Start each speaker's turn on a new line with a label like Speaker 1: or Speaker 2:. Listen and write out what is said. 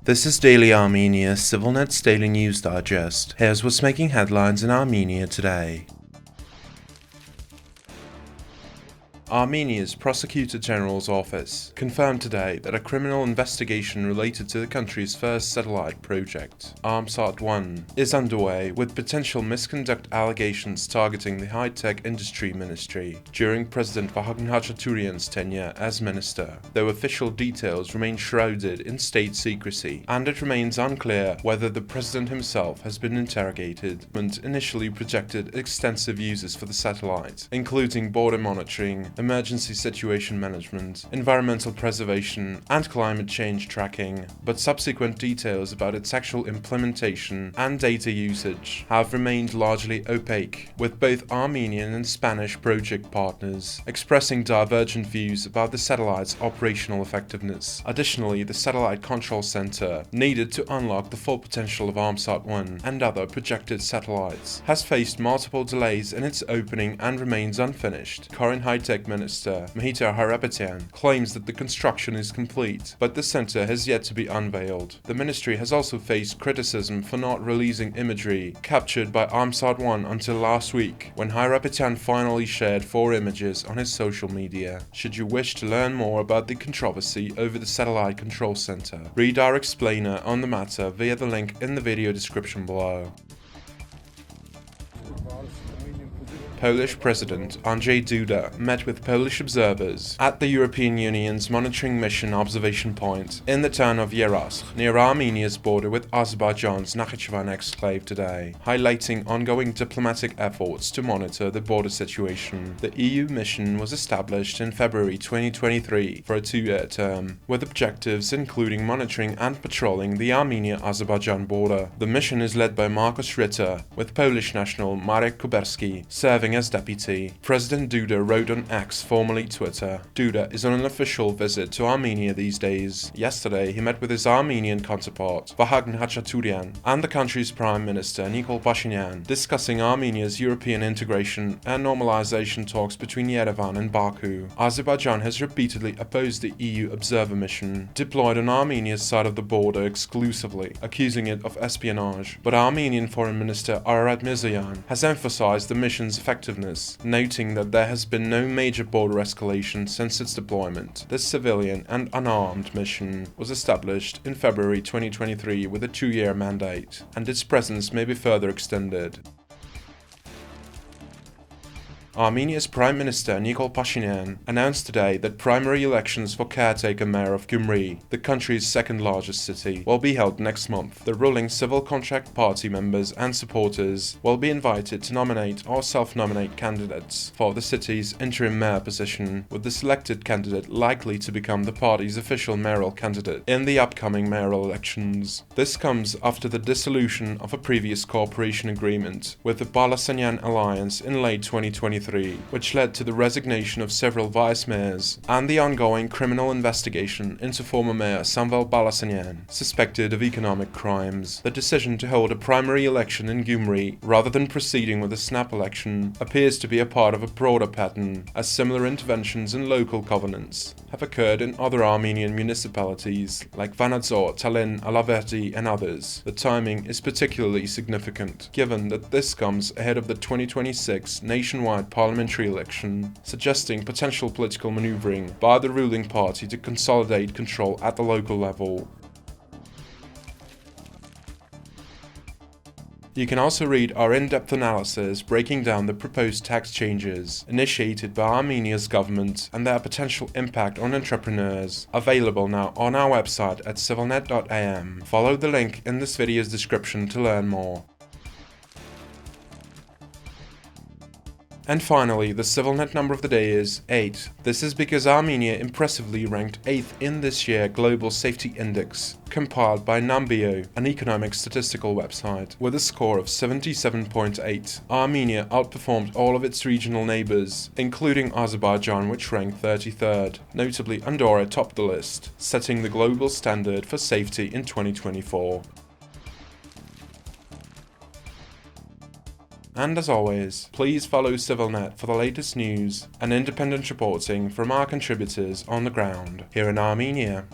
Speaker 1: This is Daily Armenia, CivilNet's daily news digest. Here's what's making headlines in Armenia today. Armenia's Prosecutor General's office confirmed today that a criminal investigation related to the country's first satellite project, ARMSAT-1, is underway with potential misconduct allegations targeting the high-tech industry ministry during President Vahagn Khachaturyan's tenure as minister, though official details remain shrouded in state secrecy, and it remains unclear whether the president himself has been interrogated. Initially projected extensive uses for the satellite, including border monitoring, emergency situation management, environmental preservation, and climate change tracking, but subsequent details about its actual implementation and data usage have remained largely opaque, with both Armenian and Spanish project partners expressing divergent views about the satellite's operational effectiveness. Additionally, the Satellite Control Center, needed to unlock the full potential of ARMSAT-1 and other projected satellites, has faced multiple delays in its opening and remains unfinished. Current high-tech Minister Nյութի claims that the construction is complete, but the center has yet to be unveiled. The ministry has also faced criticism for not releasing imagery captured by ARMSAT-1 until last week, when Nյութի finally shared 4 images on his social media. Should you wish to learn more about the controversy over the Satellite Control Center, read our explainer on the matter via the link in the video description below. Polish President Andrzej Duda met with Polish observers at the European Union's monitoring mission observation point in the town of Yeraskh, near Armenia's border with Azerbaijan's Nakhchivan exclave today, highlighting ongoing diplomatic efforts to monitor the border situation. The EU mission was established in February 2023 for a 2-year term, with objectives including monitoring and patrolling the Armenia-Azerbaijan border. The mission is led by Markus Ritter, with Polish national Marek Kuberski serving as deputy. President Duda wrote on X, formerly Twitter. Duda is on an official visit to Armenia these days. Yesterday, he met with his Armenian counterpart, Vahagn Khachaturyan, and the country's Prime Minister, Nikol Pashinyan, discussing Armenia's European integration and normalization talks between Yerevan and Baku. Azerbaijan has repeatedly opposed the EU observer mission, deployed on Armenia's side of the border exclusively, accusing it of espionage. But Armenian Foreign Minister Ararat Mirzoyan has emphasized the mission's effectiveness, noting that there has been no major border escalation since its deployment. This civilian and unarmed mission was established in February 2023 with a 2-year mandate, and its presence may be further extended. Armenia's Prime Minister Nikol Pashinyan announced today that primary elections for caretaker mayor of Gyumri, the country's second largest city, will be held next month. The ruling Civil Contract Party members and supporters will be invited to nominate or self-nominate candidates for the city's interim mayor position, with the selected candidate likely to become the party's official mayoral candidate in the upcoming mayoral elections. This comes after the dissolution of a previous cooperation agreement with the Balasanyan Alliance in late 2023. Which led to the resignation of several vice mayors and the ongoing criminal investigation into former mayor Samvel Balasanyan, suspected of economic crimes. The decision to hold a primary election in Gyumri rather than proceeding with a snap election appears to be a part of a broader pattern, as similar interventions in local governance have occurred in other Armenian municipalities like Vanadzor, Tallinn, Alaverdi, and others. The timing is particularly significant, given that this comes ahead of the 2026 nationwide parliamentary election, suggesting potential political maneuvering by the ruling party to consolidate control at the local level. You can also read our in-depth analysis breaking down the proposed tax changes initiated by Armenia's government and their potential impact on entrepreneurs, available now on our website at civilnet.am. Follow the link in this video's description to learn more. And finally, the CivilNet number of the day is 8. This is because Armenia impressively ranked 8th in this year's Global Safety Index, compiled by Numbeo, an economic statistical website. With a score of 77.8, Armenia outperformed all of its regional neighbors, including Azerbaijan, which ranked 33rd. Notably, Andorra topped the list, setting the global standard for safety in 2024. And as always, please follow CivilNet for the latest news and independent reporting from our contributors on the ground here in Armenia.